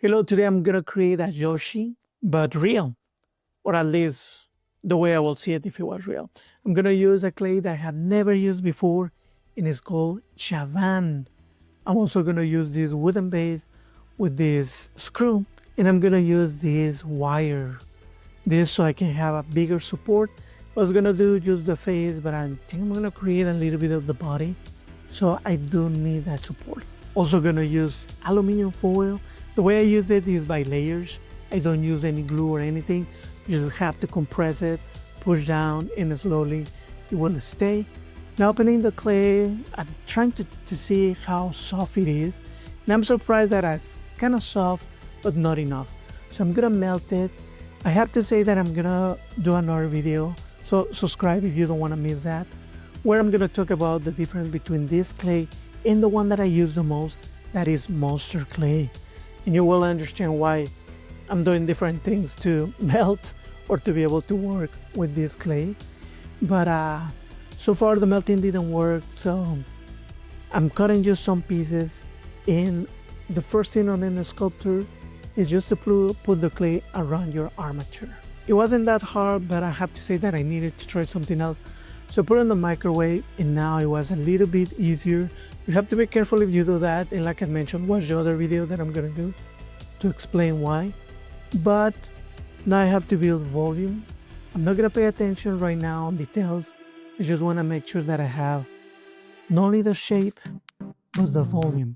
Hello, today I'm gonna create a Yoshi, but real, or at least the way I will see it if it was real. I'm gonna use a clay that I have never used before, and it's called Chavant. I'm also gonna use this wooden base with this screw, and I'm gonna use this wire, this so I can have a bigger support. I was gonna do just the face, but I think I'm gonna create a little bit of the body, so I do need that support. Also gonna use aluminum foil. The way I use it is by layers. I don't use any glue or anything. You just have to compress it, push down, and slowly it will stay. Now opening the clay, I'm trying to see how soft it is. And I'm surprised that it's kind of soft, but not enough. So I'm gonna melt it. I have to say that I'm gonna do another video, so subscribe if you don't wanna miss that, where I'm gonna talk about the difference between this clay and the one that I use the most, that is monster clay. And you will understand why I'm doing different things to melt or to be able to work with this clay. But so far the melting didn't work, so I'm cutting just some pieces. And the first thing on the sculptor is just to put the clay around your armature. It wasn't that hard, but I have to say that I needed to try something else. So I put it in the microwave, and now it was a little bit easier. You have to be careful if you do that, and like I mentioned, watch the other video that I'm gonna do to explain why. But now I have to build volume. I'm not gonna pay attention right now on details. I just wanna make sure that I have not only the shape, but the volume.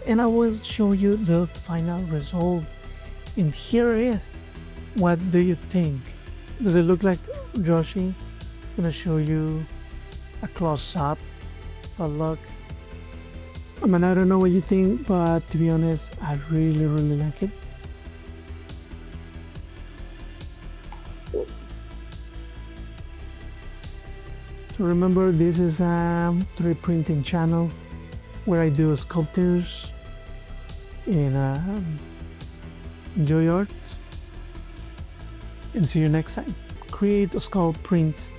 and I will show you the final result. And here it is. What do you think? Does it look like Yoshi? I'm gonna show you a close-up. But look, I mean, I don't know what you think, but to be honest, I really like it. So remember, this is a 3D printing channel where I do sculptures and enjoy art. And see you next time. Create, sculpt, print,